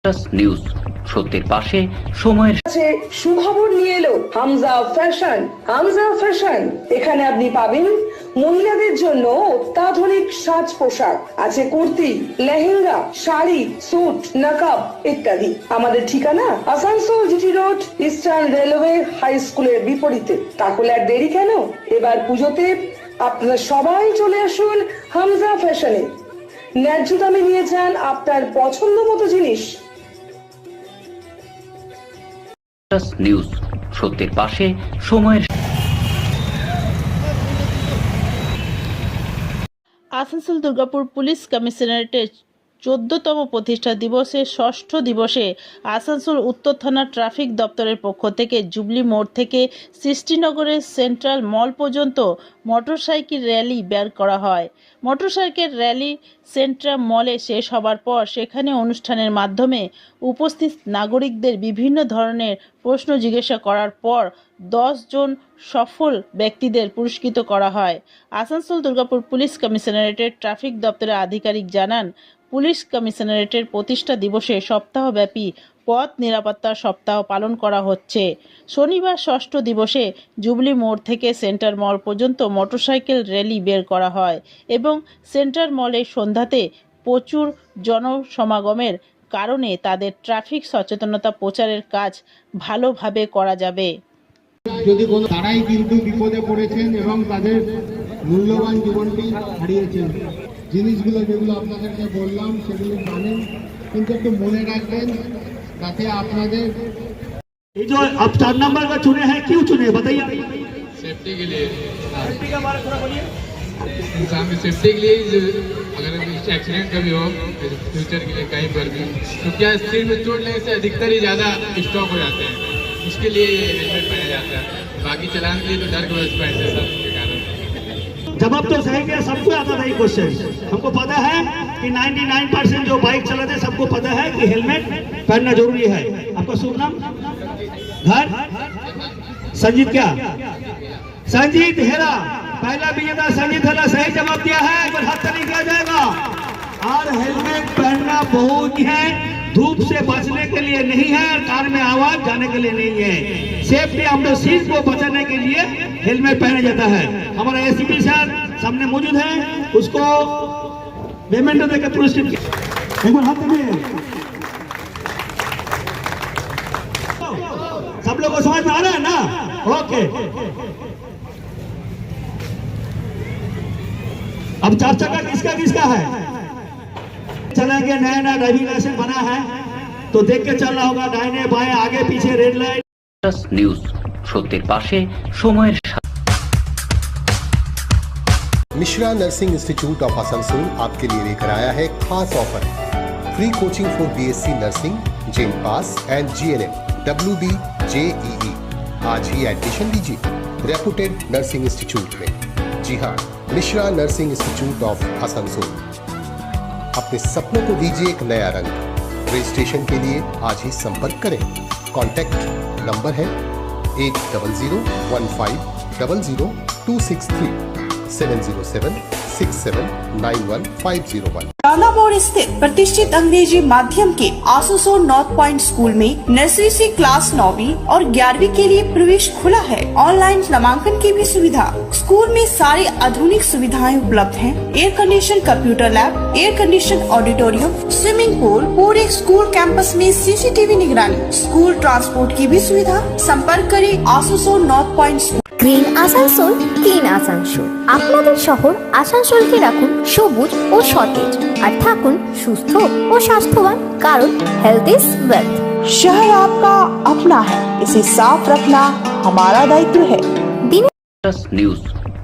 News সত্যের পাশে সময়ের সুখবর নিয়ে এলো হামজা ফ্যাশন। হামজা ফ্যাশন, এখানে আপনি পাবেন মহিলাদের জন্য অত্যাধুনিক সাজ পোশাক, আছে কুর্তি, লেহেঙ্গা, শাড়ি, স্যুট, নকাব ইত্যাদি। আমাদের ঠিকানা Asansol GT road, eastern railway high স্কুলের বিপরীতে। তাহলে আর দেরি কেন, এবার পুজোতে আপনারা সবাই চলে আসুন হামজা ফ্যাশনে। ন্যায্য দামে নিয়ে যান আপনার পছন্দ মতো জিনিস। নিউজ সত্যের পাশে সময়ের। আসানসোল দুর্গাপুর পুলিশ কমিশনারেটের 14তম প্রতিষ্ঠা দিবসের ষষ্ঠ দিবসে আসানসোল উত্তর থানা ট্রাফিক দপ্তরের পক্ষ থেকে জুবলি মোড় থেকে সৃষ্টিনগরের সেন্ট্রাল মল পর্যন্ত মোটরসাইকেল র্যালি বের করা হয়। মোটরসাইকেল র্যালি সেন্ট্রাল মলে শেষ হবার পর সেখানে অনুষ্ঠানের মাধ্যমে উপস্থিত নাগরিকদের বিভিন্ন ধরনের প্রশ্ন জিজ্ঞাসা করার পর 10 জন সফল ব্যক্তিদের পুরস্কৃত করা হয়। আসানসোল দুর্গাপুর পুলিশ কমিশনারেটের ট্রাফিক দপ্তরের আধিকারিক জানান, পুলিশ কমিশনারেটের প্রতিষ্ঠা দিবসে সপ্তাহব্যাপী পথ নিরাপত্তা সপ্তাহ পালন করা হচ্ছে। শনিবার ষষ্ঠ দিবসে জুবলি মোড় থেকে সেন্ট্রাল মল পর্যন্ত মোটরসাইকেল র্যালি বের করা হয় এবং সেন্ট্রাল মলে সন্ধ্যাতে প্রচুর জনসমাগমের কারণে তাদের ট্রাফিক সচেতনতা প্রচারের কাজ ভালোভাবে করা যাবে। যদি কোনো তারাই কিন্তু বিপদে পড়েছেন এবং তাদের মূল্যবান জীবনটি হারিয়েছেন। জিনিসগুলো যেগুলো আপনাদেরকে বললাম সেগুলো জানেন, কিন্তু একটু মনে রাখবেন যাতে আপনাদের ये जो आप 4 नंबर का चुने हैं, क्यों चुने बताइए? सेफ्टी के लिए। सेफ्टी का बारे थोड़ा बोलिए। इंसान की सेफ्टी के लिए अगर एक्सीडेंट कभी हो फ्यूचर के लिए कहीं पर भी, तो क्या सिर में चोट लगने से अधिकतर ही ज़्यादा स्टॉक हो जाते हैं, उसके लिए ये हेलमेट पहना जाता है। बाकी चलाने के लिए तो डर के वजह से सब के कारण। जवाब तो सही है, सबको आता था ये क्वेश्चन। हमको पता है कि 99% जो बाइक चलाते सबको पता है कि हेलमेट पहनना जरूरी है। आपका शुभ नाम? घर? संजीत क्या? संजीत हेरा, पहला विजेता संजीत हेरा सही जवाब दिया है। एक बार हाथ ताली किया जाएगा। और हेलमेट पहनना बहुत है, धूप से बचने के लिए नहीं है, कार में आवाज जाने के लिए नहीं है। सेफ्टी हम लोग सीट को बचाने के लिए हेलमेट पहना जाता है। हमारा एसीपी सर सामने मौजूद है, उसको पेमेंट देकर पुरस्कृत किया। एक बार हाथ ताली। सब लोग को समझ में आ रहा है ना? ओके। अब 4 चक्का किसका किसका है? चलेंगे, नया नया ड्राइविंग लाइसेंस बना है तो देख के चलना होगा, दाहिने बाएं आगे पीछे रेड लाइट। নিউজ সত্যের পাশে সময়ের। Mishra nursing institute of Asansol आपके लिए लेकर आया है खास offer. Free coaching for BSc nursing, जेम pass and GNM, WD, JEE। आज ही एडमिशन लीजिए रेपुटेड नर्सिंग इंस्टीट्यूट में। जी हाँ, Mishra nursing institute of Asansol. अपने सपनों को दीजिए एक नया रंग। रजिस्ट्रेशन के लिए आज ही संपर्क करें। कॉन्टैक्ट नंबर है 8015000263 707679151। रानापुर स्थित प्रतिष्ठित अंग्रेजी माध्यम के आसनसोल नॉर्थ पॉइंट स्कूल में नर्सरी से क्लास 9वीं और 11वीं के लिए प्रवेश खुला है। ऑनलाइन नामांकन की भी सुविधा। स्कूल में सारी आधुनिक सुविधाएं उपलब्ध हैं। Air condition computer lab, air condition auditorium, swimming pool, पूरे स्कूल कैंपस में सीसीटीवी निगरानी, स्कूल ट्रांसपोर्ट की भी सुविधा। संपर्क करें Asansol north point school. Green Asansol, clean Asansol. আপনাদের শহর আসানসোলকে রাখুন সবুজ ও সতেজ, আর থাকুন সুস্থ ও স্বাস্থ্যবান, কারণ হেলথ ইজ ওয়েলথ। शहर आपका अपना है, इसे साफ रखना हमारा दायित्व है। নিউজ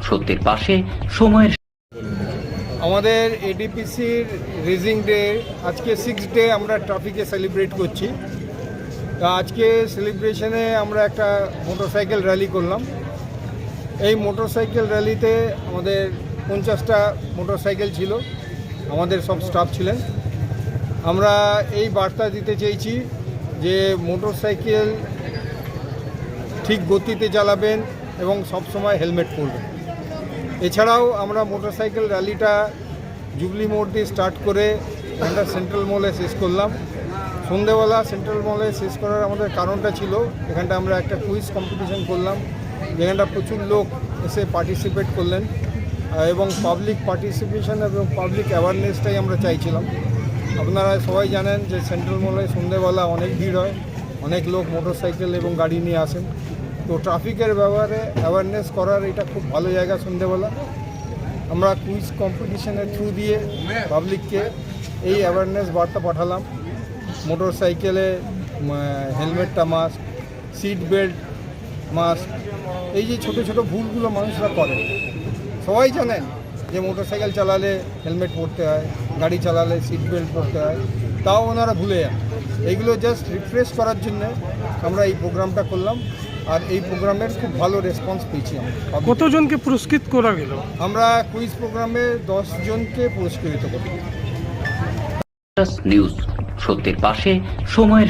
সত্যের পাশে সময়ের। আমাদের এডিপিসির রেজিং ডে আজকে 6 ডে আমরা ট্রাফিকে সেলিব্রেট করছি। তো আজকে সেলিব্রেশনে আমরা একটা মোটরসাইকেল র্যালি করলাম। এই মোটরসাইকেল র্যালিতে আমাদের 50টা মোটরসাইকেল ছিল, আমাদের সব স্টাফ ছিলেন। আমরা এই বার্তা দিতে চেয়েছি যে মোটরসাইকেল ঠিক গতিতে চালাবেন এবং সবসময় হেলমেট পরবেন। এছাড়াও আমরা মোটরসাইকেল র্যালিটা জুবলি মোড় দিয়ে স্টার্ট করে আমরা সেন্ট্রাল মলে শেষ করলাম। সন্ধেবেলা সেন্ট্রাল মলে শেষ করার আমাদের কারণটা ছিল এখানটা আমরা একটা কুইজ কম্পিটিশন করলাম, যেখানটা প্রচুর লোক এসে পার্টিসিপেট করলেন এবং পাবলিক পার্টিসিপেশন এবং পাবলিক অ্যাওয়ারনেসটাই আমরা চাইছিলাম। আপনারা সবাই জানেন যে সেন্ট্রাল মলে সন্ধেবেলা অনেক ভিড় হয়, অনেক লোক মোটরসাইকেল এবং গাড়ি নিয়ে আসেন, তো ট্রাফিকের ব্যাপারে অ্যাওয়ারনেস করার এটা খুব ভালো জায়গা সন্ধেবেলা। আমরা কুইজ কম্পিটিশনের থ্রু দিয়ে পাবলিককে এই অ্যাওয়ারনেস বার্তা পাঠালাম। মোটর সাইকেলে হেলমেটটা মাস্ট, সিট বেল্ট মাস্ট, এই যে ছোটো ছোটো ভুলগুলো মানুষরা করে। সবাই জানেন যে মোটর সাইকেল চালালে হেলমেট পরতে হয়, গাড়ি চালালে সিট বেল্ট পরতে হয়, তাও ওনারা ভুলে যান। এইগুলো জাস্ট রিফ্রেশ করার জন্য আমরা এই প্রোগ্রামটা করলাম, আর এই প্রোগ্রামের খুব ভালো রেসপন্স পেয়েছি আমরা। কতজনকে পুরস্কৃত করা গেল? আমরা কুইজ প্রোগ্রামে 10 জনকে পুরস্কৃত করি। নিউজ, সত্যের পাশে সময়ের